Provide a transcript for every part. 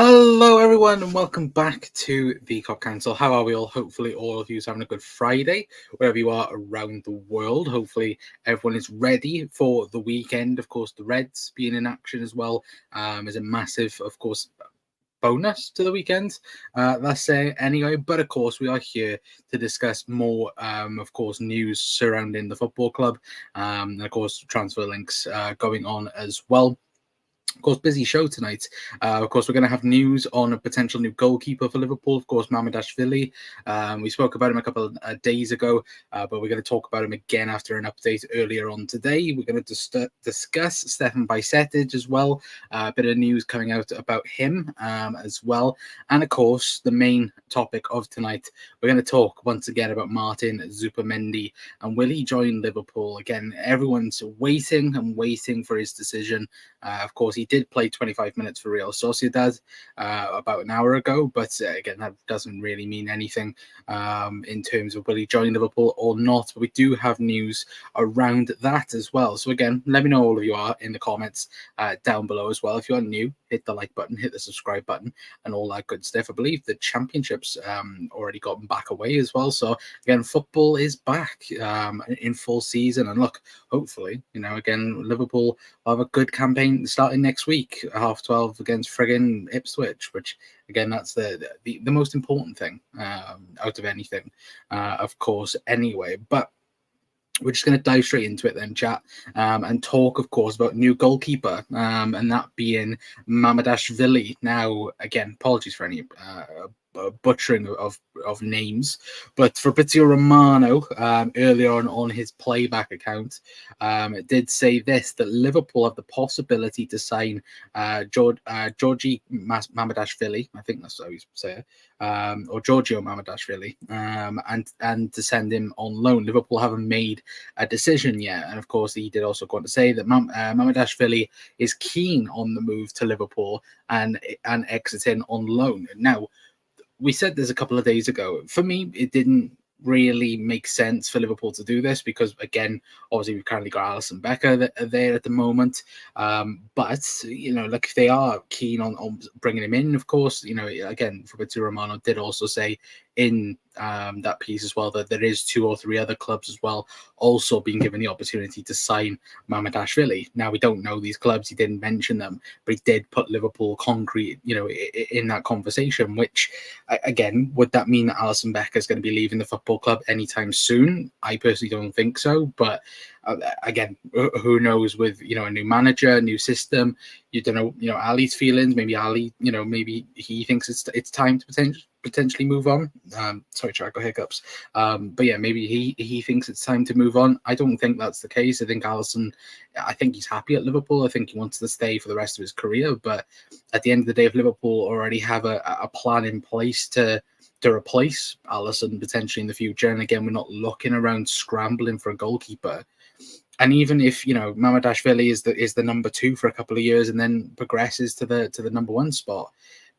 Hello, everyone, and welcome back to the COP Council. How are we all? Hopefully, all of you are having a good Friday, wherever you are around the world. Hopefully, everyone is ready for the weekend. Of course, the Reds being in action as well is a massive, of course, bonus to the weekend. Let's say anyway. But of course, we are here to discuss more, of course, news surrounding the football club, and of course, transfer links going on as well. Of course, busy show tonight. Of course, we're going to have news on a potential new goalkeeper for Liverpool. Of course, Mamadashvili. We spoke about him a couple of days ago, but we're going to talk about him again after an update earlier on today. We're going to discuss Stefan Bajcetic as well. A bit of news coming out about him as well. And of course, the main topic of tonight, we're going to talk once again about Martin Zubimendi and will he join Liverpool? Again, everyone's waiting and waiting for his decision. Of course, he did play 25 minutes for Real Sociedad about an hour ago, but again, that doesn't really mean anything in terms of will he join Liverpool or not. But we do have news around that as well. So again, let me know all of you are in the comments down below as well. If you are new, hit the like button, hit the subscribe button, and all that good stuff. I believe the championships already gotten back away as well. So again, football is back in full season. And look, hopefully, again, Liverpool will have a good campaign starting next week, 12:30 against friggin' Ipswich, which again, that's the most important thing out of anything, of course, anyway. But we're just going to dive straight into it then, chat, and talk, of course, about new goalkeeper, and that being Mamadashvili. Now, again, apologies for any butchering of names, but Fabrizio Romano earlier on his playback account it did say this, that Liverpool have the possibility to sign Georgi Mamadashvili, I think that's how you say it, or Giorgio Mamadashvili, and to send him on loan. Liverpool haven't made a decision yet, and of course he did also go on to say that Mamadashvili is keen on the move to Liverpool and exiting on loan. Now, we said this a couple of days ago. For me, it didn't really make sense for Liverpool to do this because, again, obviously we've currently got Alisson Becker there at the moment. But like if they are keen on bringing him in, of course, again, Fabrizio Romano did also say in that piece as well that there is 2 or 3 other clubs as well also being given the opportunity to sign Mamadashvili. Now, we don't know these clubs, he didn't mention them, but he did put Liverpool concrete in that conversation, which again, would that mean that Alisson Becker is going to be leaving the football club anytime soon? I personally don't think so, but again, who knows with a new manager, a new system. You don't know Ali's feelings. Maybe Ali, maybe he thinks it's time to potentially move on. Sorry, I got hiccups. But yeah, maybe he thinks it's time to move on. I don't think that's the case. I think Alisson, I think he's happy at Liverpool. I think he wants to stay for the rest of his career. But at the end of the day, if Liverpool already have a plan in place to replace Alisson potentially in the future, and again, we're not looking around scrambling for a goalkeeper. And even if Mamadashvili is the number 2 for a couple of years and then progresses to the number 1 spot,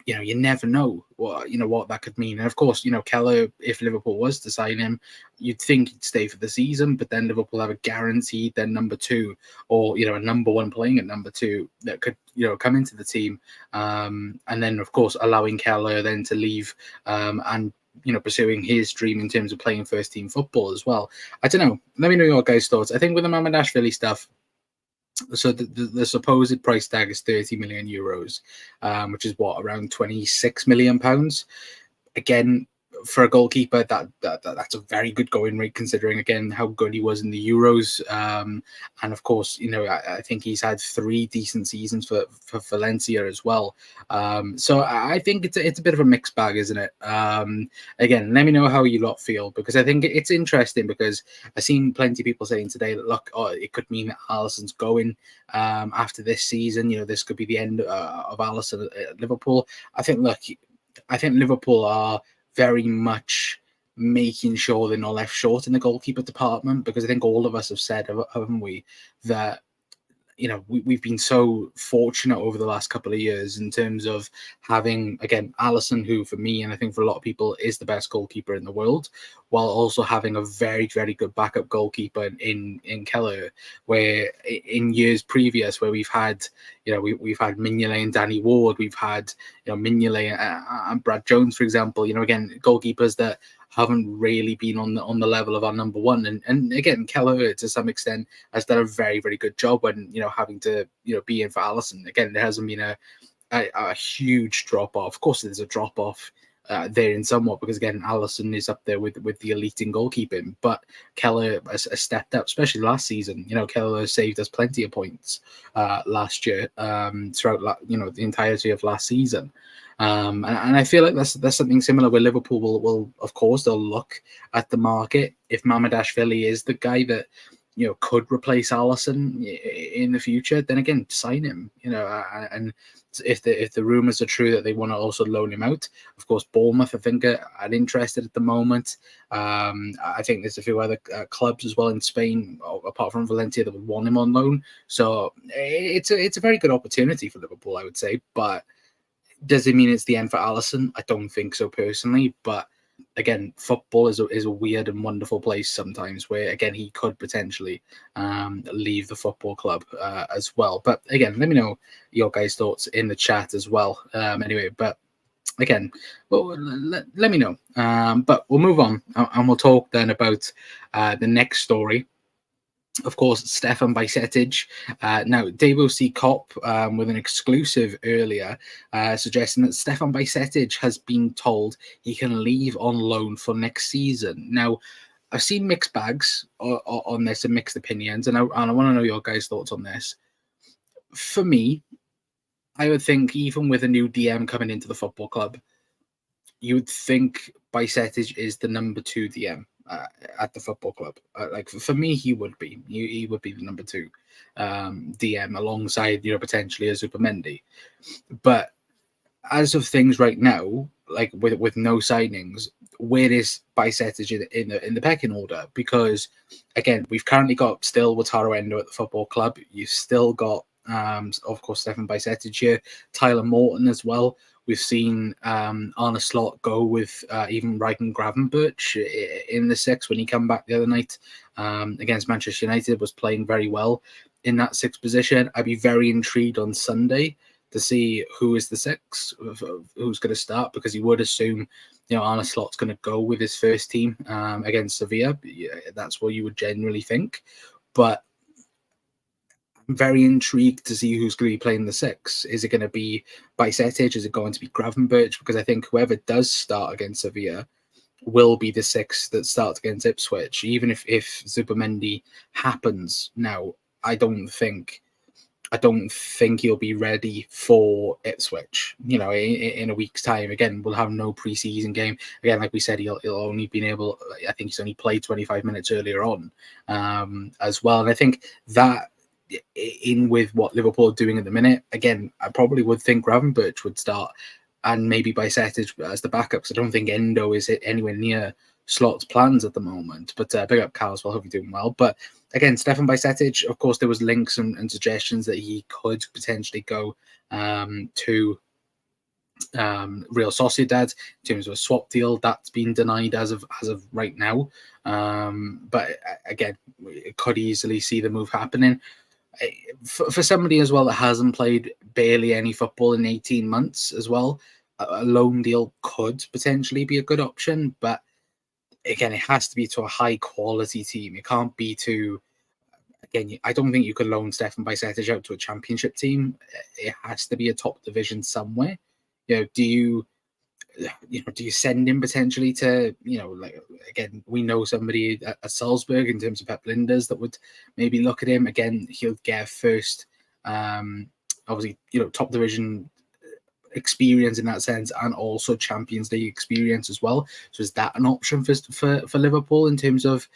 you never know what that could mean. And of course, Keller, if Liverpool was to sign him, you'd think he'd stay for the season, but then Liverpool have a guaranteed then number 2 or a number 1 playing at number 2 that could come into the team, and then of course allowing Keller then to leave and pursuing his dream in terms of playing first team football as well. I don't know. Let me know your guys' thoughts. I think with the Mamadashvili stuff, so the supposed price tag is 30 million euros, which is around 26 million pounds. Again, for a goalkeeper, that's a very good going rate considering again how good he was in the Euros, and of course I think he's had 3 decent seasons for Valencia as well. So I think it's a bit of a mixed bag, isn't it? Again, let me know how you lot feel, because I think it's interesting, because I've seen plenty of people saying today that look, it could mean that Alisson's going after this season. This could be the end of Alisson at Liverpool. I think Liverpool are very much making sure they're not left short in the goalkeeper department, because I think all of us have said, haven't we, that we've been so fortunate over the last couple of years in terms of having, again, Alisson, who for me, and I think for a lot of people, is the best goalkeeper in the world, while also having a very, very good backup goalkeeper in Keller, where in years previous, where we've had, we've had Mignolet and Danny Ward, we've had Mignolet and Brad Jones, for example. Again, goalkeepers that haven't really been on the level of our number one, and again, Kelleher to some extent has done a very, very good job when having to be in for Alisson. Again, there hasn't been a huge drop off. Of course, there's a drop off there in somewhat because again, Alisson is up there with the elite in goalkeeping, but Kelleher has stepped up, especially last season. Kelleher saved us plenty of points last year throughout the entirety of last season. And I feel like that's something similar where Liverpool will of course they'll look at the market if Mamadashvili is the guy that could replace Alisson in the future, then again sign him. And if the rumours are true that they want to also loan him out, of course Bournemouth I think are interested at the moment. I think there's a few other clubs as well in Spain apart from Valencia that would want him on loan. So it's a very good opportunity for Liverpool, I would say. But does it mean it's the end for Alisson? I don't think so personally, but again, football is a weird and wonderful place sometimes where, again, he could potentially leave the football club as well. But again, let me know your guys' thoughts in the chat as well. Anyway, but again, well, let me know. But we'll move on and we'll talk then about the next story. Of course, Stefan Bajcetic. Now, Davo C. Cop with an exclusive earlier suggesting that Stefan Bajcetic has been told he can leave on loan for next season. Now, I've seen mixed bags on this and mixed opinions, and I want to know your guys' thoughts on this. For me, I would think even with a new DM coming into the football club, you would think Bajcetic is the number 2 DM. At the football club, like for me, he would be the number 2 DM alongside potentially a Zubimendi. But as of things right now, like with no signings, where is Bajcetic in the pecking order? Because again, we've currently got still Wataru Endo at the football club. You've still got of course Stefan Bajcetic here, Tyler Morton as well. We've seen Arne Slot go with even Reichen Gravenberch in the 6 when he came back the other night against Manchester United, was playing very well in that 6th position. I'd be very intrigued on Sunday to see who is the 6, who's going to start, because you would assume Arne Slot's going to go with his first team against Sevilla. That's what you would generally think. But very intrigued to see who's going to be playing the 6. Is it going to be Bajcetic? Is it going to be Gravenberch? Because I think whoever does start against Sevilla will be the 6 that starts against Ipswich, even if Zubimendi happens. Now, I don't think he'll be ready for Ipswich. In a week's time. Again, we'll have no preseason game. Again, like we said, he'll only been able. I think he's only played 25 minutes earlier on, as well. And I think that, in with what Liverpool are doing at the minute, again, I probably would think Gravenberch would start and maybe Bajcetic as the backup, because I don't think Endo is anywhere near Slot's plans at the moment. But big up Cal as well, hope you're doing well. But again, Stefan Bajcetic, of course, there was links and suggestions that he could potentially go to Real Sociedad in terms of a swap deal. That's been denied as of right now. But again, it could easily see the move happening. For somebody as well that hasn't played barely any football in 18 months as well, a loan deal could potentially be a good option. But again, it has to be to a high quality team. It can't be to, again, I don't think you could loan Stefan Bajcetic out to a championship team. It has to be a top division somewhere. Do you send him potentially to, like, again, we know somebody at Salzburg in terms of Pep Linders that would maybe look at him. Again, he'll get first, obviously, top division experience in that sense, and also Champions League experience as well. So is that an option for Liverpool in terms of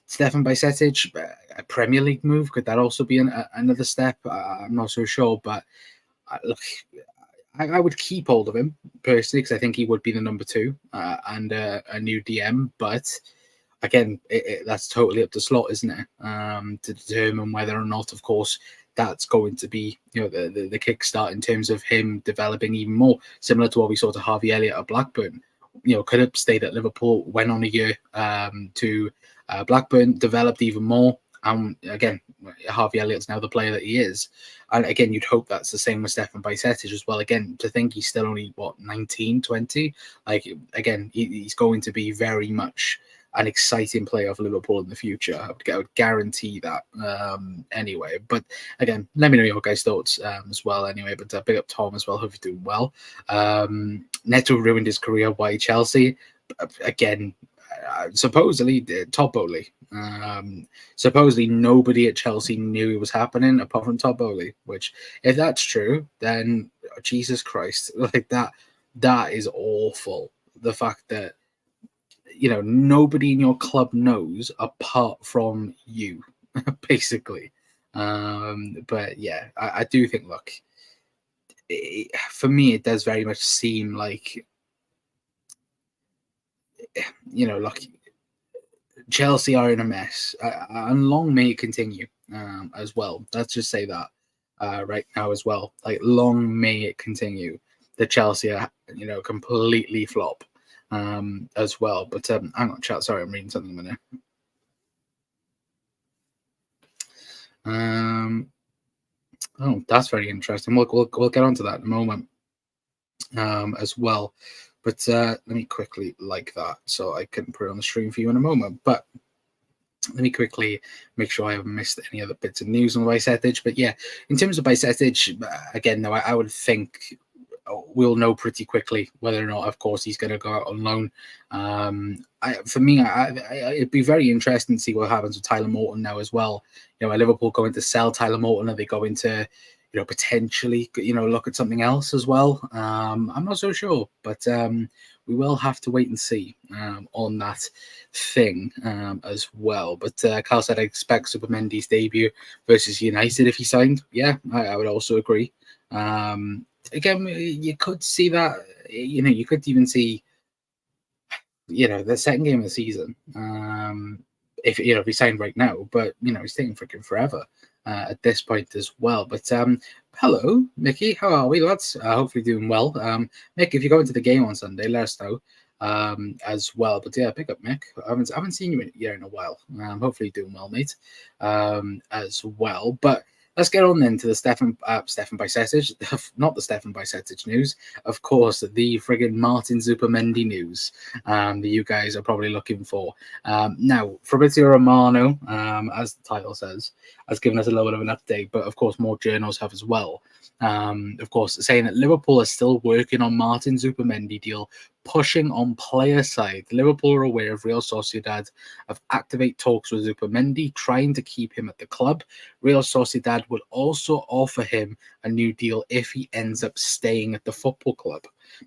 Stefan Bajcetic? A Premier League move, could that also be another step? I'm not so sure, but look, I would keep hold of him personally, because I think he would be the number 2 and a new DM. But again, that's totally up to Slot, isn't it? To determine whether or not, of course, that's going to be the kickstart in terms of him developing even more, similar to what we saw to Harvey Elliott at Blackburn. Could have stayed at Liverpool, went on a year to Blackburn, developed even more, Again, Harvey Elliott's now the player that he is. And again, you'd hope that's the same with Stefan Bajcetic as well. Again, to think he's still only, 19, 20? Like, again, he's going to be very much an exciting player for Liverpool in the future. I would guarantee that anyway. But again, let me know your guys' thoughts as well anyway. But big up Tom as well. Hope you're doing well. Neto ruined his career. Why Chelsea? Again, supposedly Todd Bowley. Supposedly nobody at Chelsea knew it was happening apart from Todd Bowley. Which, if that's true, then Jesus Christ, like that is awful. The fact that nobody in your club knows apart from you, basically. But yeah, I do think, look, for me, it does very much seem like, look, Chelsea are in a mess, and long may it continue as well. Let's just say that right now as well. Like, long may it continue that Chelsea are, completely flop as well. But hang on, chat. Sorry, I'm reading something a minute. Oh, that's very interesting. We'll get onto that in a moment as well. But let me quickly like that so I can put it on the stream for you in a moment. But let me quickly make sure I haven't missed any other bits of news on Bajcetic. But yeah, in terms of Bajcetic, again, no, I would think we'll know pretty quickly whether or not, of course, he's going to go out on loan. For me, it'd be very interesting to see what happens with Tyler Morton now as well. Are Liverpool going to sell Tyler Morton? Are they going to, potentially, look at something else as well? I'm not so sure, but we will have to wait and see on that thing as well. But Carl said, I expect Zubimendi's debut versus United if he signed. Yeah, I would also agree. Again, you could see that, you could even see, the second game of the season, if he signed right now, but he's taking freaking forever at this point as well. But hello, Mickey, how are we, lads? Hopefully doing well. Mick, if you go into the game on Sunday, let us know as well. But yeah, pick up Mick. I haven't seen you in a while. Hopefully doing well, mate, as well. But let's get on then to the Stefan Bajcetic, not the Stefan Bajcetic news, of course, the friggin' Martin Zubimendi news that you guys are probably looking for. Now, Fabrizio Romano, as the title says, has given us a little bit of an update, but of course, more journals have as well. Of course, saying that Liverpool are still working on Martin Zubimendi deal, pushing on player side. Liverpool are aware of Real Sociedad have activate talks with Zubimendi, trying to keep him at the club. Real Sociedad would also offer him a new deal if he ends up staying at the football club.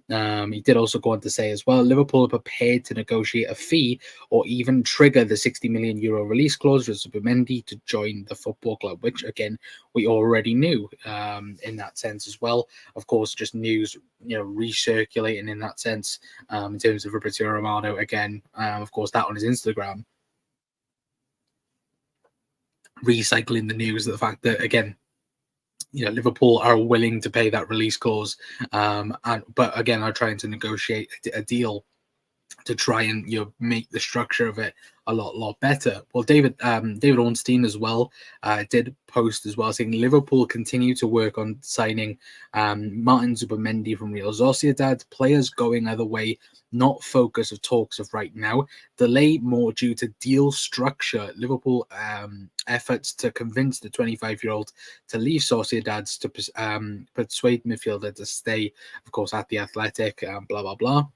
He did also go on to say as well, Liverpool are prepared to negotiate a fee or even trigger the €60 million release clause for Zubimendi to join the football club, which again, we already knew in that sense as well. Of course, just news, recirculating in that sense in terms of Fabrizio Romano again. Of course, that on his Instagram, recycling the news of the fact that, again, Liverpool are willing to pay that release clause, but again, are trying to negotiate a deal to try and make the structure of it a lot better. Well, David Ornstein as well did post as well saying Liverpool continue to work on signing Martin Zubimendi from Real Sociedad. Players going either way, not focus of talks of right now. Delay more due to deal structure. Liverpool efforts to convince the 25-year-old to leave Sociedad to persuade midfielder to stay, of course, at the Athletic. Blah blah blah.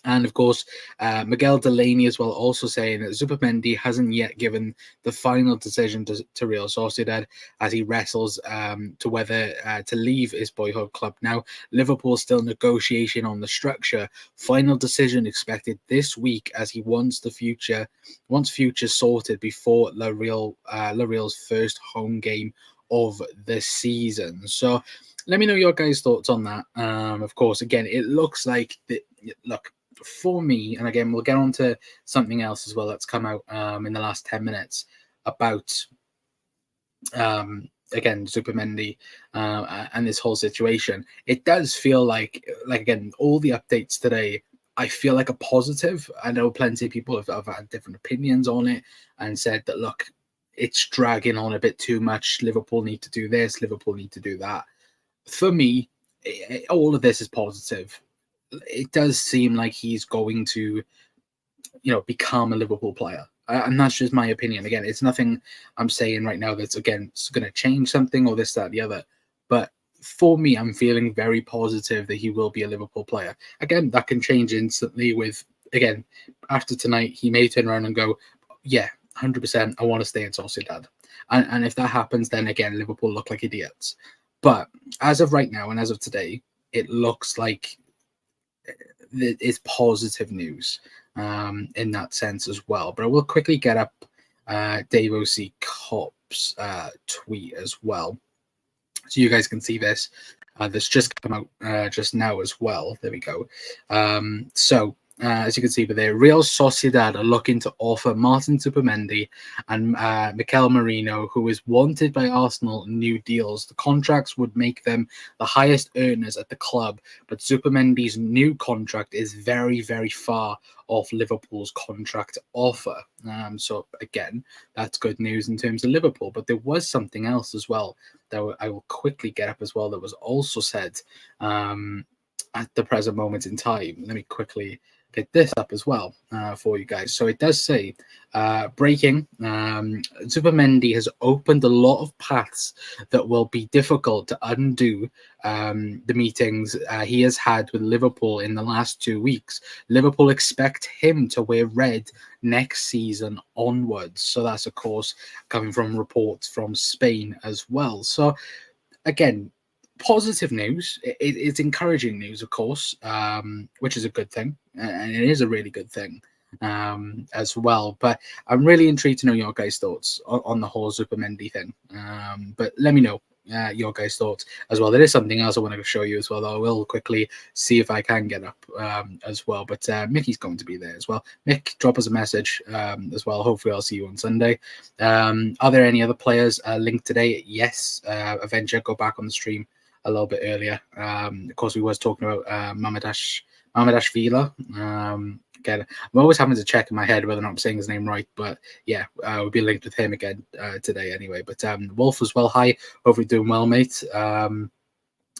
And of course, Miguel Delaney as well, also saying that Zubimendi hasn't yet given the final decision to Real Sociedad as he wrestles to whether to leave his boyhood club. Now, Liverpool still negotiation on the structure. Final decision expected this week as he wants future sorted before La Real's first home game of the season. So let me know your guys' thoughts on that. Of course, again, it looks like look, for me, and again, we'll get on to something else as well that's come out in the last 10 minutes about again, Zubimendi and this whole situation. It does feel like again, all the updates today, I feel like a positive. I know plenty of people have had different opinions on it and said that, look, it's dragging on a bit too much. Liverpool need to do this. Liverpool need to do that. For me, all of this is positive. It does seem like he's going to, become a Liverpool player. And that's just my opinion. Again, it's nothing I'm saying right now that's, again, it's going to change something or this, that, the other. But for me, I'm feeling very positive that he will be a Liverpool player. Again, that can change instantly with, again, after tonight, he may turn around and go, yeah, 100%, I want to stay in Sociedad. And if that happens, then again, Liverpool look like idiots. But as of right now and as of today, it looks like it's positive news in that sense as well. But I will quickly get up Dave O.C. Cop's tweet as well, so you guys can see this. This just come out just now as well. There we go. As you can see, but there, Real Sociedad are looking to offer Martin Zubimendi and Mikel Merino, who is wanted by Arsenal, new deals. The contracts would make them the highest earners at the club, but Zubimendi's new contract is very, very far off Liverpool's contract offer. So again, that's good news in terms of Liverpool. But there was something else as well that I will quickly get up as well that was also said at the present moment in time. Let me quickly get this up as well for you guys. So it does say, breaking, Zubimendi has opened a lot of paths that will be difficult to undo. The meetings he has had with Liverpool in the last 2 weeks. Liverpool expect him to wear red next season onwards. So that's, of course, coming from reports from Spain as well. So again, positive news. It's encouraging news, of course, which is a good thing, and it is a really good thing as well. But I'm really intrigued to know your guys' thoughts on the whole Zubimendi thing. But let me know your guys' thoughts as well. There is something else I want to show you as well, though I will quickly see if I can get up as well. But Mickey's going to be there as well. Mick, drop us a message as well. Hopefully I'll see you on Sunday. Are there any other players linked today? Yes. Avenger, go back on the stream a little bit earlier. Of course, we was talking about Mamadashvili. Again, I'm always having to check in my head whether or not I'm saying his name right, but yeah, we'll be linked with him again today anyway. But Wolf as well, hi. Hopefully doing well, mate.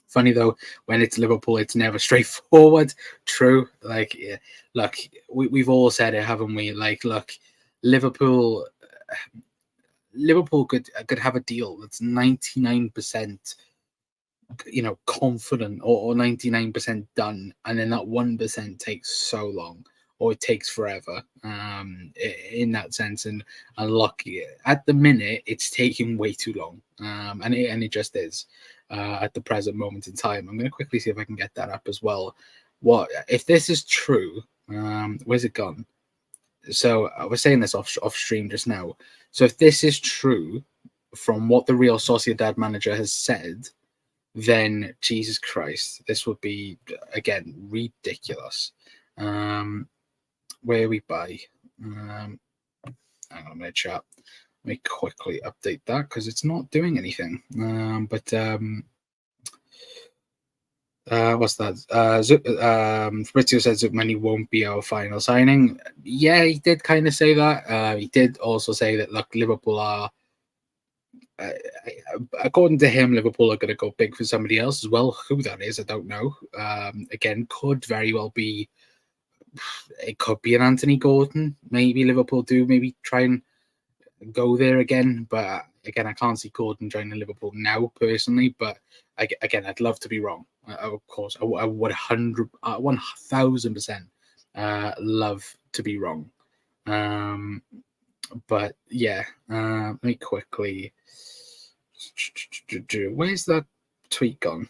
Funny though, when it's Liverpool, it's never straightforward. True. Like, yeah, look, we've all said it, haven't we? Like, look, Liverpool could have a deal that's 99%, confident or 99% done, and then that 1% takes so long, or it takes forever in that sense. And lucky at the minute, it's taking way too long, and it just is at the present moment in time. I'm going to quickly see if I can get that up as well. What if this is true? Where's it gone? So I was saying this off stream just now. So if this is true from what the Real Sociedad manager has said, then Jesus Christ, this would be, again, ridiculous. Where we buy? Hang on a minute, chat. Let me quickly update that because it's not doing anything. What's that? Fabrizio said Zubimendi won't be our final signing. Yeah, he did kind of say that. He did also say that, look, Liverpool are, according to him, Liverpool are going to go big for somebody else as well. Who that is, I don't know. Again, could very well be. It could be an Anthony Gordon. Maybe Liverpool do maybe try and go there again. But again, I can't see Gordon joining Liverpool now personally. But again, I'd love to be wrong. Of course, I would 1000% love to be wrong. But yeah, let me quickly. Where's that tweet gone?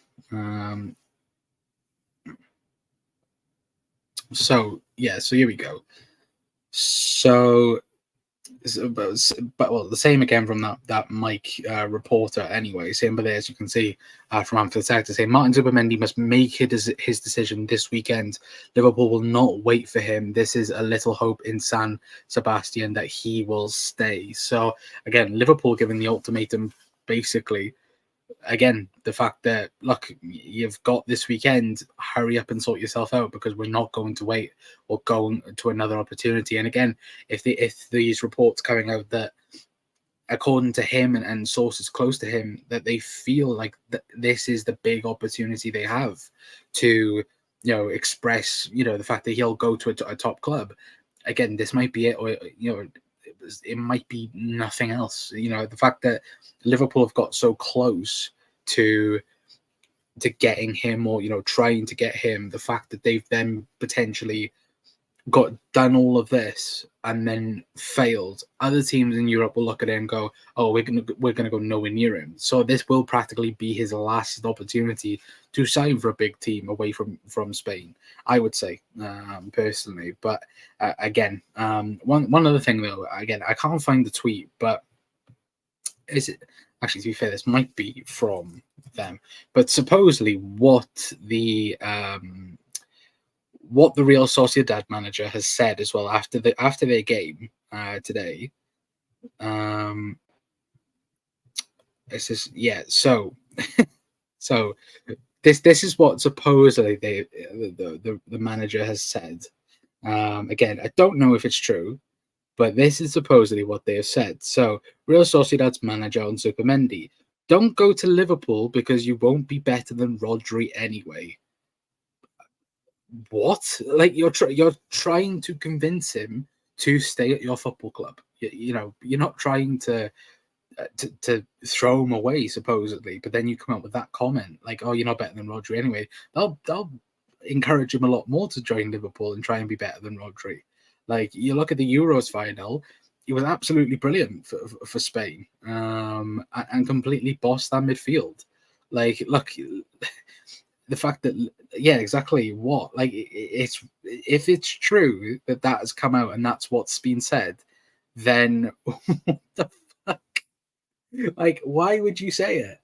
So here we go. But the same again from that Mike reporter anyway. Same, but as you can see from Amphitector saying Martin Zubimendi must make his decision this weekend. Liverpool will not wait for him. This is a little hope in San Sebastian that he will stay. So again, Liverpool giving the ultimatum basically. Again, the fact that, look, you've got this weekend, hurry up and sort yourself out because we're not going to wait or go to another opportunity. And again, if these reports coming out that according to him and sources close to him, that they feel like this is the big opportunity they have to, express, the fact that he'll go to a top club. Again, this might be it, or, it might be nothing else. The fact that Liverpool have got so close to getting him, or, trying to get him, the fact that they've then potentially done all of this and then failed, other teams in Europe will look at it and go, "Oh, we're gonna go nowhere near him." So this will practically be his last opportunity to sign for a big team away from Spain, I would say, personally. But again, one other thing though, again, I can't find the tweet, but is it actually, to be fair, this might be from them, but supposedly what the Real Sociedad manager has said as well after their game today. This is so this is what supposedly the manager has said. Again, I don't know if it's true, but this is supposedly what they have said. So, Real Sociedad's manager on Zubimendi: "Don't go to Liverpool because you won't be better than Rodri anyway." What? Like, you're trying to convince him to stay at your football club. You're not trying to throw him away, supposedly, but then you come up with that comment like, "Oh, you're not better than Rodri anyway." They'll encourage him a lot more to join Liverpool and try and be better than Rodri. Like, you look at the Euros final, he was absolutely brilliant for Spain, and completely bossed that midfield. Like, look, the fact that, yeah, exactly what, like, it's, if it's true that has come out and that's what's been said, then what the fuck? Like, why would you say it?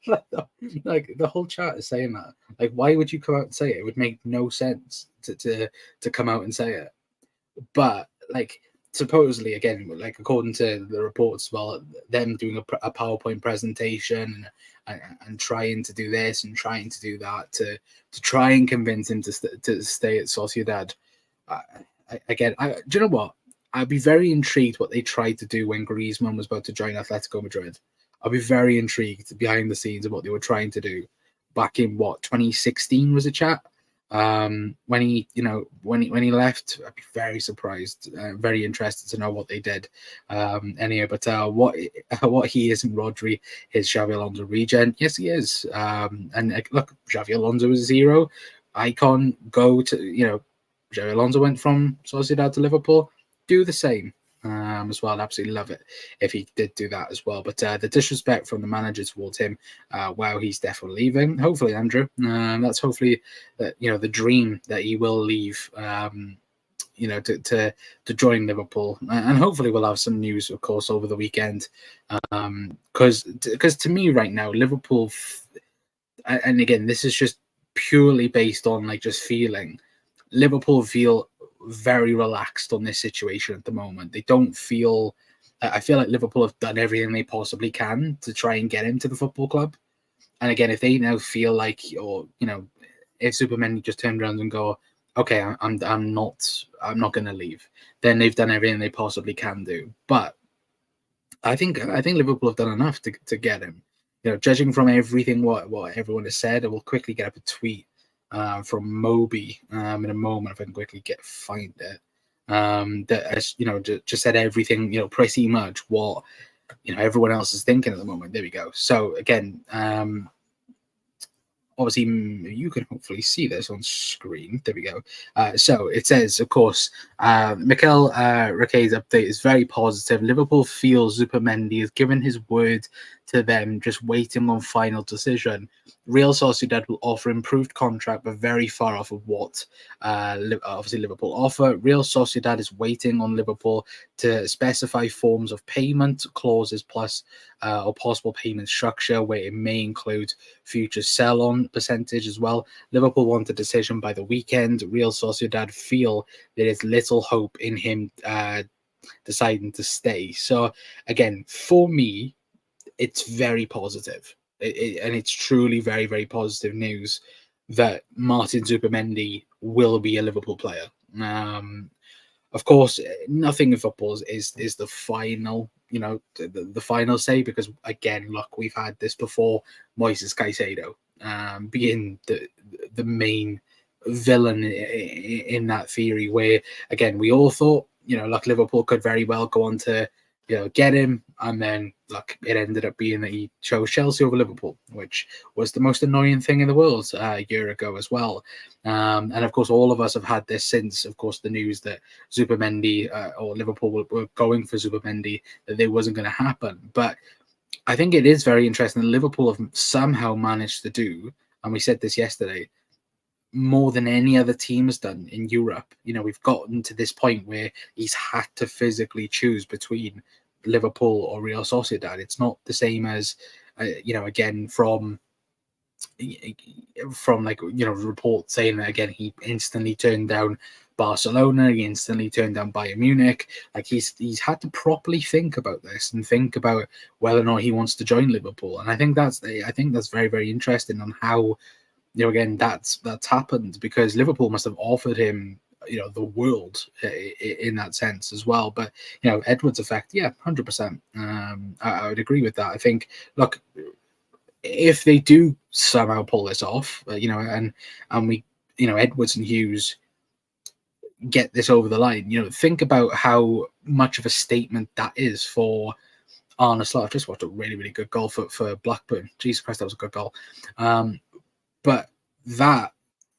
Like, the whole chat is saying that. Like, why would you come out and say it? It would make no sense to come out and say it. But, like, supposedly, again, like, according to the reports, well, them doing a PowerPoint presentation and trying to do this and trying to do that to try and convince him to stay at Sociedad. Do you know what? I'd be very intrigued what they tried to do when Griezmann was about to join Atletico Madrid. I'd be very intrigued behind the scenes of what they were trying to do back in 2016 was a chat. When he left, I'd be very surprised, very interested to know what they did. Anyhow, but what he is in Rodri is Xabi Alonso regen. Yes, he is. And look, Xabi Alonso is a zero icon. Xabi Alonso went from Sociedad to Liverpool. Do the same. As well. I'd absolutely love it if he did do that as well. But the disrespect from the manager towards him, wow, he's definitely leaving. Hopefully, Andrew, that's hopefully the dream that he will leave. To join Liverpool, and hopefully we'll have some news, of course, over the weekend. Because to me right now, Liverpool, and again, this is just purely based on like just feeling. Liverpool feel very relaxed on this situation at the moment. They don't feel. I feel like Liverpool have done everything they possibly can to try and get him to the football club. And again, if they now feel like, or if Zubimendi just turned around and go, "Okay, I'm not going to leave," then they've done everything they possibly can do. But I think Liverpool have done enough to get him. Judging from everything what everyone has said, I will quickly get up a tweet from Moby in a moment if I can quickly find it. That has just said everything pretty much what everyone else is thinking at the moment. There we go. So again, obviously you can hopefully see this on screen. There we go. So it says, of course, Mikel Riquelme's update is very positive. Liverpool feels Zubimendi has given his word to them, just waiting on final decision. Real Sociedad will offer improved contract, but very far off of what obviously Liverpool offer. Real Sociedad is waiting on Liverpool to specify forms of payment clauses plus or possible payment structure, where it may include future sell-on percentage as well. Liverpool want a decision by the weekend. Real Sociedad feel there is little hope in him deciding to stay. So again, for me, it's very positive. And it's truly very, very positive news that Martin Zubimendi will be a Liverpool player. Of course, nothing in football is the final, the final say, because again, look, we've had this before. Moises Caicedo being the main villain in that theory, where again we all thought, like Liverpool could very well go on to get him, and then like it ended up being that he chose Chelsea over Liverpool, which was the most annoying thing in the world a year ago as well. And of course, all of us have had this since, of course, the news that Zubimendi or Liverpool were going for Zubimendi, that it wasn't going to happen. But I think it is very interesting that Liverpool have somehow managed to do, and we said this yesterday, more than any other team has done in Europe. We've gotten to this point where he's had to physically choose between Liverpool or Real Sociedad. It's not the same as, again, from like, reports saying that, again, he instantly turned down Barcelona, he instantly turned down Bayern Munich. Like he's had to properly think about this and think about whether or not he wants to join Liverpool. And I think that's very, very interesting on how, again, that's happened, because Liverpool must have offered him, the world in that sense as well. But Edwards' effect, yeah, 100%. I would agree with that. I think, look, if they do somehow pull this off, and we, Edwards and Hughes get this over the line, think about how much of a statement that is for Arne Slot. I've just watched a really, really good goal for Blackburn. Jesus Christ, that was a good goal. But that,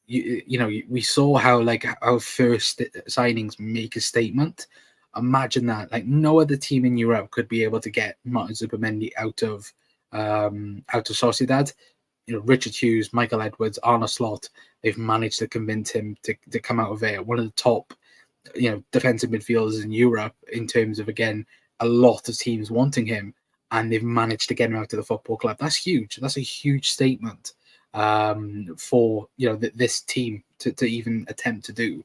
we saw how, like, our first signings make a statement. Imagine that. Like, no other team in Europe could be able to get Martin Zubimendi out of Sociedad. Richard Hughes, Michael Edwards, Arne Slot, they've managed to convince him to come out of there. One of the top, defensive midfielders in Europe, in terms of, again, a lot of teams wanting him, and they've managed to get him out of the football club. That's huge. That's a huge statement for this team to even attempt to do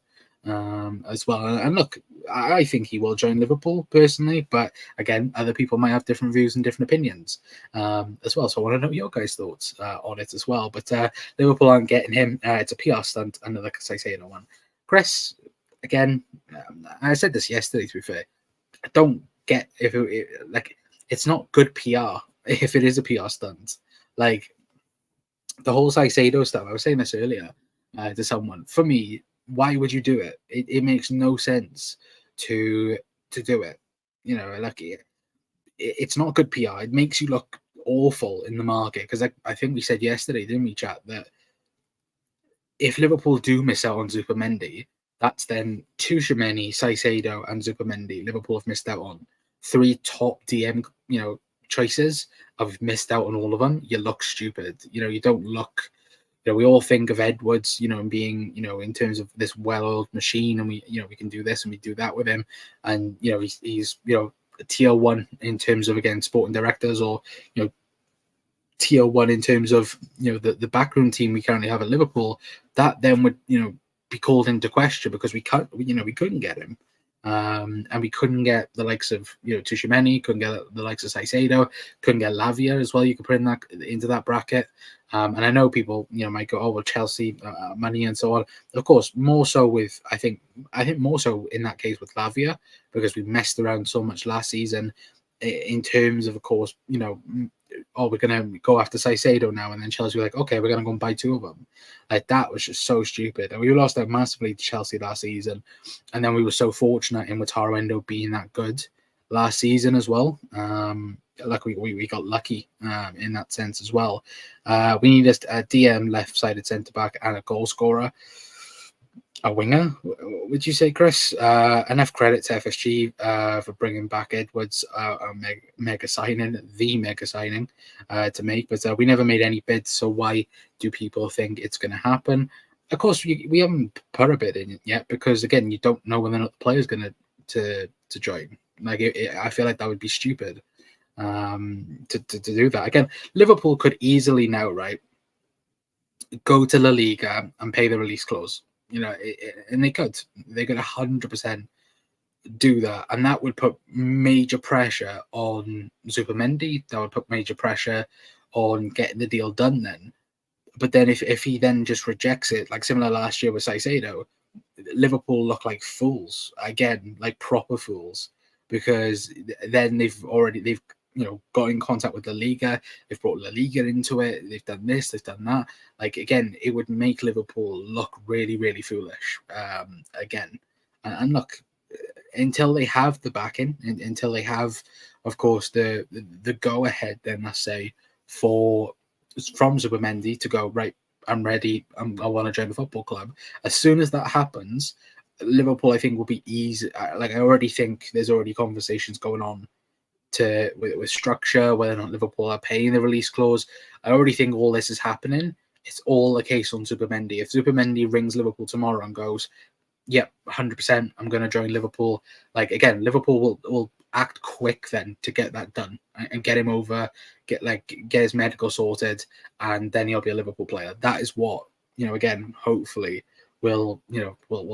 as well. And look, I think he will join Liverpool personally, but again, other people might have different views and different opinions as well. So I want to know your guys' thoughts on it as well. But Liverpool aren't getting him. It's a PR stunt, another Caicedo one. Chris, again, I said this yesterday, to be fair, I don't get if it's not good PR if it is a PR stunt. Like, the whole Caicedo stuff, I was saying this earlier to someone. For me, why would you do it? It makes no sense to do it. Like, it's not good PR. It makes you look awful in the market, because I think we said yesterday, didn't we, chat, that if Liverpool do miss out on Zubimendi, that's then Tchouaméni, Caicedo, and Zubimendi. Liverpool have missed out on 3 top DM, choices. I've missed out on all of them. You look stupid. You don't look. We all think of Edwards, and being, in terms of this well-oiled machine, and we can do this and we do that with him, and he's tier 1 in terms of, again, sporting directors, or tier 1 in terms of the backroom team we currently have at Liverpool. That then would be called into question, because we couldn't get him. And we couldn't get the likes of Tchouaméni, couldn't get the likes of Caicedo, couldn't get Lavia as well. You could put into that bracket. And I know people might go, oh well, Chelsea money and so on. Of course, more so with I think more so in that case with Lavia, because we messed around so much last season in terms of course, oh, we're gonna go after Caicedo now, and then Chelsea were like, okay, we're gonna go and buy 2 of them. Like, that was just so stupid. And we lost out massively to Chelsea last season, and then we were so fortunate in Wataru Endo being that good last season as well. Like we got lucky in that sense as well. We need a DM left-sided centre back and a goal scorer. A winger, would you say, Chris? Enough credit to FSG for bringing back Edwards, a mega signing to make, but we never made any bids, so why do people think it's going to happen? Of course, we haven't put a bid in yet, because, again, you don't know whether or not the player's going to join. Like, I feel like that would be stupid to do that. Again, Liverpool could easily now, right, go to La Liga and pay the release clause. And they could 100% do that, and that would put major pressure on Zubimendi. That would put major pressure on getting the deal done then. But then if he then just rejects it, like similar last year with Caicedo, Liverpool look like fools again, like proper fools, because then they've got in contact with La Liga. They've brought La Liga into it. They've done this. They've done that. Like again, it would make Liverpool look really, really foolish. Again, and look, until they have the backing, until they have, of course, the go ahead, then I say from Zubimendi to go right. I'm ready. I want to join the football club. As soon as that happens, Liverpool, I think, will be easy. Like I already think there's already conversations going on with structure, whether or not Liverpool are paying the release clause. I already think all this is happening. It's all a case on Zubimendi. If Zubimendi rings Liverpool tomorrow and goes, "Yep, 100%, I'm going to join Liverpool," like again, Liverpool will act quick then to get that done and get him over, get his medical sorted, and then he'll be a Liverpool player. That is what, again, hopefully we'll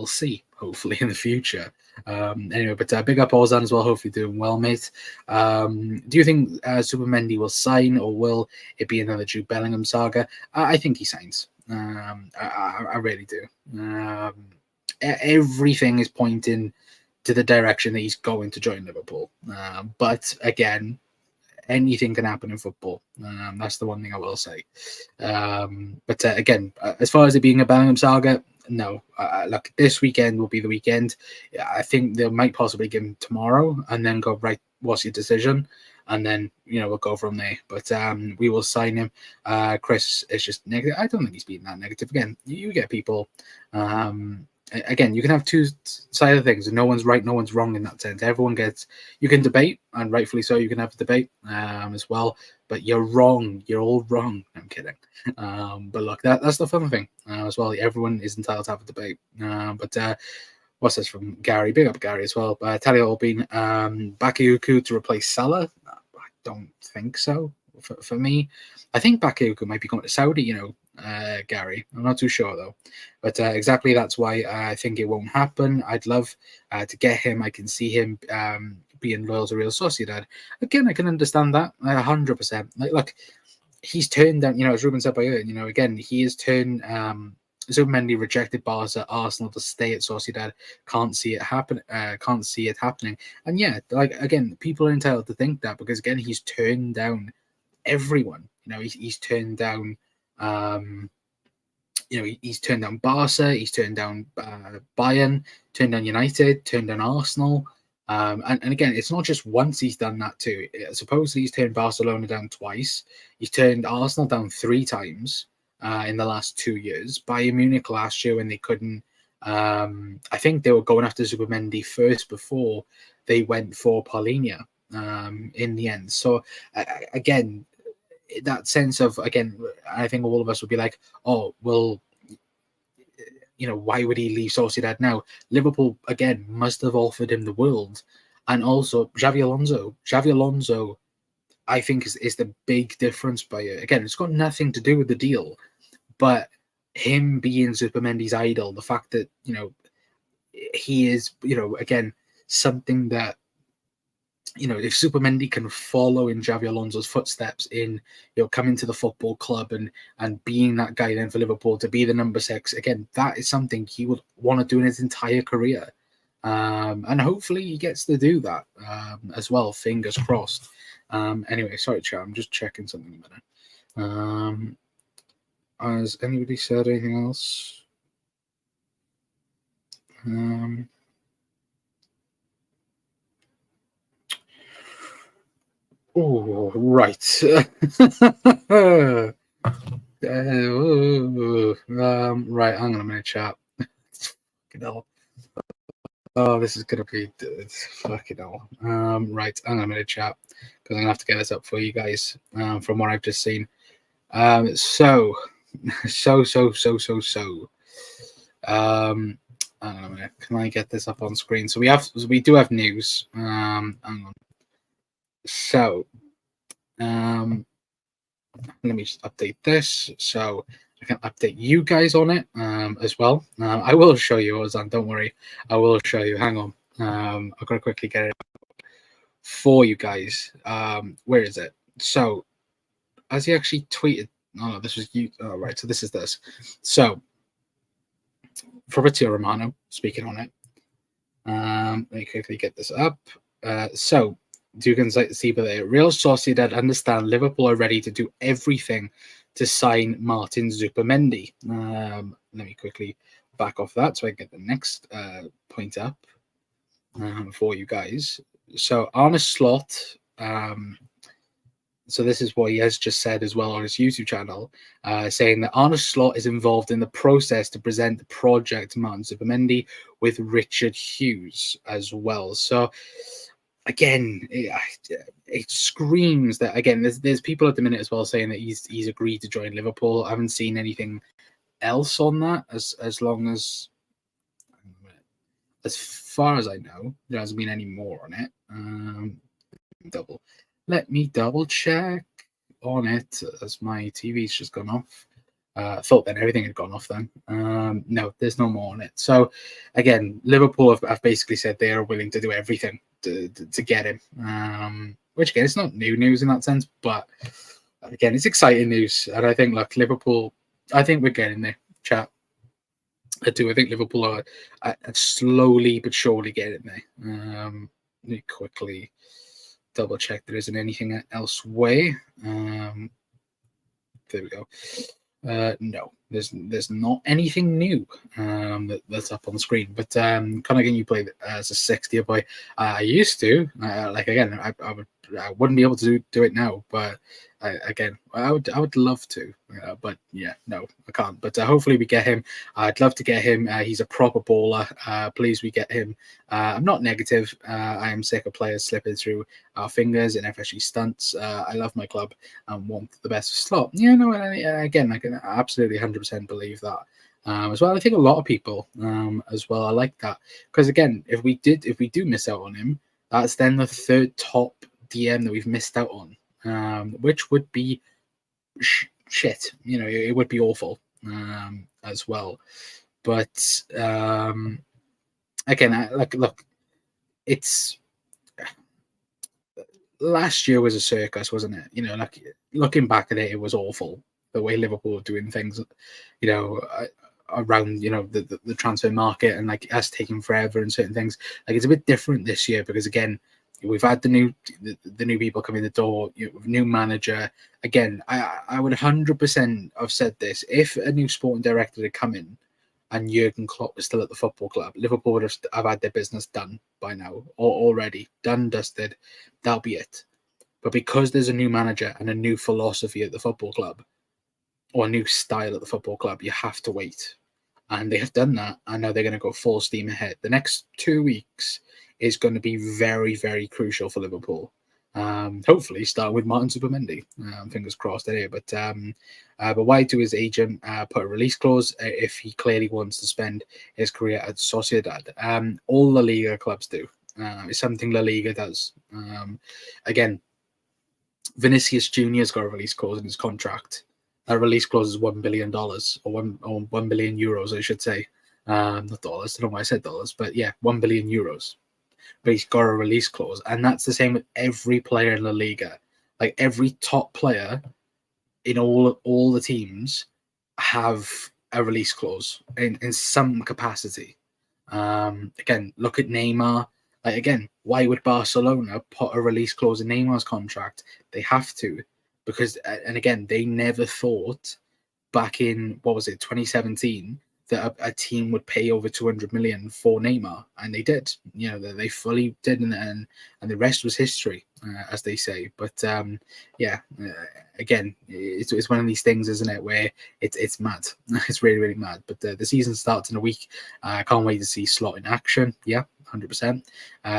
see hopefully in the future. Anyway, but big up Ozan as well. Hopefully doing well, mate. Do you think Zubimendi will sign, or will it be another Jude Bellingham saga? I think he signs. I really do. Everything is pointing to the direction that he's going to join Liverpool. But again, anything can happen in football. That's the one thing I will say. But again, as far as it being a Bellingham saga, no. Look, this weekend will be the weekend. I think they might possibly give him tomorrow and then go, right, what's your decision? And then, we'll go from there. But we will sign him. Chris is just negative. I don't think he's being that negative. Again, you get people... again, you can have two sides of things, and no one's right, no one's wrong in that sense. You can debate, and rightfully so, you can have a debate as well, but you're wrong. You're all wrong. I'm kidding. But look, that's the fun thing as well. Everyone is entitled to have a debate. But what's this from Gary? Big up Gary as well. Talia Albin, Bakayuku to replace Salah? I don't think so. For me, I think Bakayuku might be going to Saudi, Gary. I'm not too sure though. But exactly that's why I think it won't happen. I'd love to get him. I can see him being loyal to Real Sociedad. Again, I can understand that 100%. Like, look, he's turned down, as Ruben said by you, again, he has turned Zubimendi rejected Barca, Arsenal to stay at Sociedad. Can't see it happen. Can't see it happening. And yeah, like again, people are entitled to think that because again, he's turned down everyone. He's turned down. He's turned down Barca. He's turned down Bayern. Turned down United. Turned down Arsenal. And again, it's not just once he's done that too. Supposedly he's turned Barcelona down twice. He's turned Arsenal down 3 times in the last 2 years. Bayern Munich last year when they couldn't. I think they were going after Zubimendi first before they went for Paulinho in the end. So again, that sense of, again, I think all of us would be like, oh, well, why would he leave Sociedad now? Liverpool, again, must have offered him the world. And also, Xavi Alonso, I think, is the big difference by it. Again, it's got nothing to do with the deal, but him being Zubimendi's idol, the fact that, he is, again, something that, if Zubimendi can follow in Xavi Alonso's footsteps in, coming to the football club and being that guy then for Liverpool to be the number 6, again, that is something he would want to do in his entire career. And hopefully he gets to do that as well, fingers crossed. Anyway, sorry, chat, I'm just checking something a minute. Has anybody said anything else? Oh, right. Right, hang on a minute, chat. Fucking hell. Oh, this is going to be fucking hell. Right, hang on a minute, chat, because I'm going to have to get this up for you guys from what I've just seen. So. Hang on a minute. Can I get this up on screen? So we do have news. Hang on. So, let me just update this so I can update you guys on it as well. I will show you, Ozan, don't worry. I will show you. Hang on. I've got to quickly get it for you guys. Where is it? So, has he actually tweeted? Oh, no, this was you. Oh, right. So this is this. So, Fabrizio Romano speaking on it. Let me quickly get this up. So you can see that Real Sociedad understand Liverpool are ready to do everything to sign Martin Zubimendi. Let me quickly back off that so I can get the next point up for you guys. So Arne Slot, so this is what he has just said as well on his YouTube channel, saying that Arne Slot is involved in the process to present the project Martin Zubimendi with Richard Hughes as well. So again, it screams that, again, there's people at the minute as well saying that he's agreed to join Liverpool. I haven't seen anything else on that as long as far as I know, there hasn't been any more on it. Let me double check on it as my TV's just gone off. Thought then everything had gone off then. No, there's no more on it. So again, Liverpool have basically said they are willing to do everything to get him. Which again, it's not new news in that sense, but again, it's exciting news. And I think, look, Liverpool, I think we're getting there, chat. I do. I think Liverpool are slowly but surely getting there. Let me quickly double check there isn't anything elsewhere. There we go. No, there's not anything new that's up on the screen. But kind of again, you played as a 60 boy. I used to. Like again, I wouldn't be able to do it now, but I would love to, but yeah, no, I can't. But hopefully we get him. I'd love to get him. He's a proper baller. Please, we get him. I'm not negative. I am sick of players slipping through our fingers in FSG stunts. I love my club and want the best for Slot. Yeah, no, again, I can absolutely 100% believe that. As well, I think a lot of people as well. I like that because again, if we do miss out on him, that's then the third top DM that we've missed out on. Which would be shit. You know, it would be awful as well. But again, look, it's last year was a circus, wasn't it? You know, like looking back at it, it was awful the way Liverpool were doing things. You know, around the transfer market and like us taking forever and certain things. Like it's a bit different this year because again, we've had the new people come in the door, new manager. Again, I would 100% have said this. If a new sporting director had come in and Jurgen Klopp was still at the football club, Liverpool would have had their business done by now, or already done, dusted. That'll be it. But because there's a new manager and a new philosophy at the football club, or a new style at the football club, you have to wait. And they have done that, and now they're going to go full steam ahead. The next 2 weeks is going to be very, very crucial for Liverpool. Hopefully, start with Martin Zubimendi. Fingers crossed there. But why do his agent put a release clause if he clearly wants to spend his career at Sociedad? All La Liga clubs do. It's something La Liga does. Again, Vinicius Jr.'s got a release clause in his contract. That release clause is $1 billion or 1 billion euros, I should say. Not dollars. I don't know why I said dollars, but yeah, 1 billion euros. But he's got a release clause, and that's the same with every player in La Liga. Like every top player in all the teams have a release clause in some capacity. Again, look at Neymar. Like again, why would Barcelona put a release clause in Neymar's contract? They have to, because and again, they never thought back in 2017 that a team would pay over 200 million for Neymar, and they did. You know, they fully did, and the rest was history, as they say. But again, it's one of these things, isn't it, where it's mad. It's really, really mad. But the season starts in a week. I can't wait to see Slot in action. Yeah, 100%.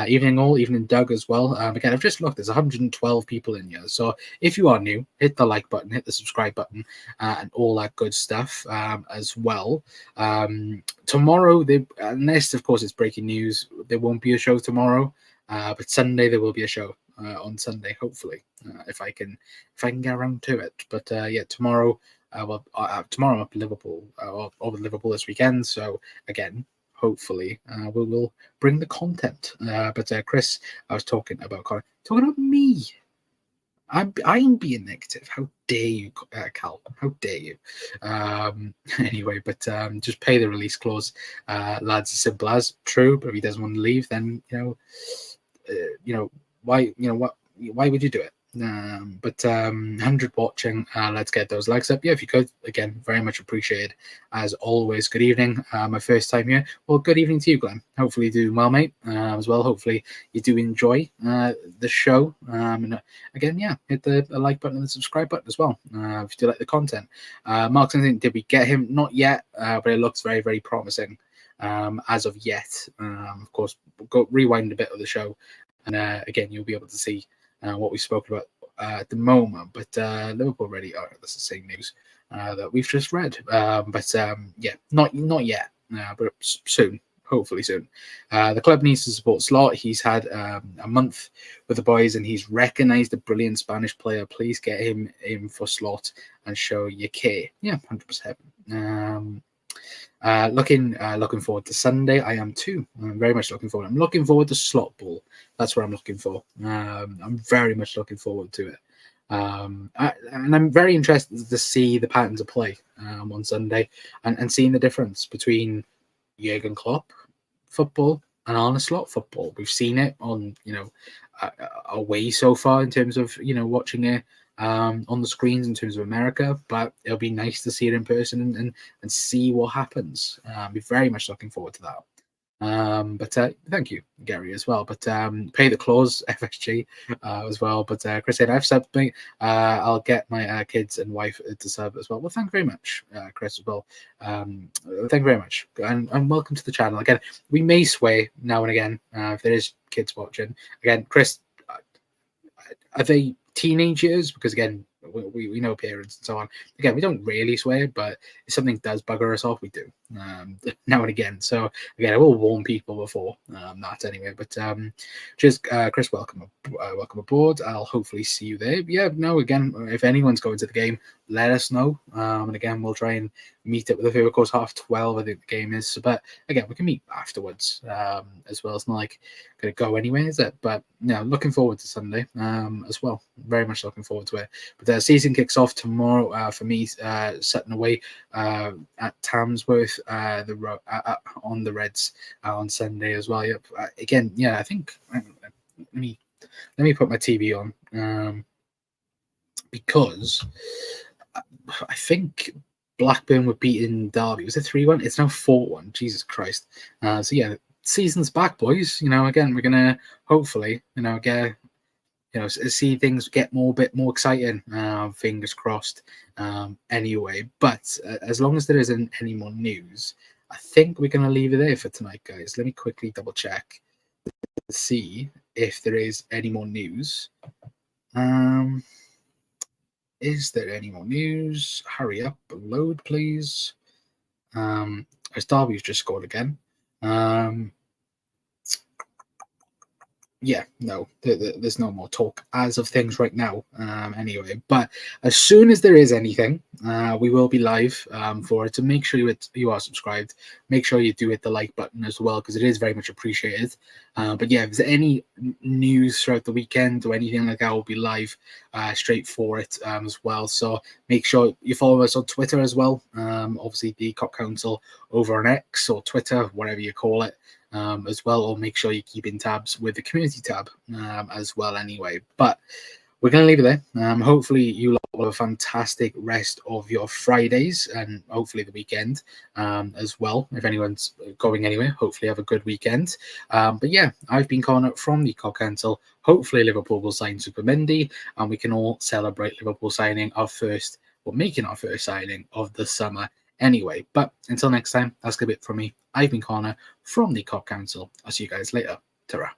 Evening Doug as well. Again, I've just looked. There's 112 people in here. So if you are new, hit the like button, hit the subscribe button, and all that good stuff as well. Tomorrow, unless of course it's breaking news, there won't be a show tomorrow. But Sunday there will be a show on Sunday, hopefully, if I can get around to it. But tomorrow, tomorrow I'm up in Liverpool, over Liverpool this weekend. So again, hopefully we will bring the content. But Chris, I was talking about me. I'm being negative. How dare you, Cal? How dare you? Anyway, but just pay the release clause, lads. As simple as true. But if he doesn't want to leave, then why? Why would you do it? But 100 watching. Let's get those likes up. Yeah, if you could, again, very much appreciated. As always, good evening. My first time here. Well, good evening to you, Glenn. Hopefully, you're doing well, mate. As well. Hopefully, you do enjoy the show. And again, yeah, hit the like button and the subscribe button as well if you do like the content. Mark, something did we get him? Not yet, but it looks very, very promising. As of yet, of course, go rewind a bit of the show, and again, you'll be able to see what we spoke about at the moment. But Liverpool already are. That's the same news that we've just read. Yeah, not yet, but soon. Hopefully soon. The club needs to support Slot. He's had a month with the boys, and he's recognised a brilliant Spanish player. Please get him in for Slot and show your care. Yeah, 100%. Looking forward to Sunday. I am too. I'm very much looking forward. I'm looking forward to Slot Ball. That's what I'm looking for. I'm very much looking forward to it. And I'm very interested to see the patterns of play on Sunday and seeing the difference between Jurgen Klopp football and Arne Slot football. We've seen it on away so far in terms of watching it on the screens in terms of America, but it'll be nice to see it in person and see what happens. We're very much looking forward to that. But thank you, Gary, as well. But pay the clause, FSG, as well. But Chris said, I've subbed me. I'll get my kids and wife to sub as well. Well, thank you very much, Chris, as well. Thank you very much. And welcome to the channel. Again, we may sway now and again if there is kids watching. Again, Chris, are they teenagers? Because again, we know parents and so on. Again, we don't really swear, but if something does bugger us off, we do now and again. So again, I will warn people before that anyway. But just Chris, welcome aboard. I'll hopefully see you there. Yeah, no, again, if anyone's going to the game, let us know. And again, we'll try and meet up with a few. Of course, 12:30, I think the game is. But again, we can meet afterwards as well. It's not like going to go anywhere, is it? But yeah, looking forward to Sunday as well. Very much looking forward to it. But the season kicks off tomorrow for me, Sutton away at Tamsworth, on the Reds on Sunday as well. Yep. Again, yeah, I think let me put my TV on because I think Blackburn were beating Derby. Was it 3-1? It's now 4-1. Jesus Christ. So yeah, season's back, boys. Again, we're gonna hopefully get see things get a bit more exciting. Fingers crossed. Anyway, but as long as there isn't any more news, I think we're gonna leave it there for tonight, guys. Let me quickly double check to see if there is any more news. Is there any more news? Hurry up, load, please. As Derby's just scored again. Yeah, no, there's no more talk as of things right now. Anyway, but as soon as there is anything, we will be live for it. So make sure you are subscribed. Make sure you do hit the like button as well, because it is very much appreciated. But yeah, if there's any news throughout the weekend or anything like that, we'll be live straight for it as well. So make sure you follow us on Twitter as well. Obviously, the Cop Council over on X or Twitter, whatever you call it. As well, or make sure you keep in tabs with the community tab as well anyway. But we're going to leave it there. Hopefully you will have a fantastic rest of your Fridays and hopefully the weekend as well. If anyone's going anywhere, hopefully have a good weekend. But yeah, I've been Connor from the Cop Council. Hopefully Liverpool will sign Zubimendi and we can all celebrate Liverpool making our first signing of the summer anyway. But until next time, that's a bit from me. I've been Connor from the Cop Council. I'll see you guys later. Ta-ra.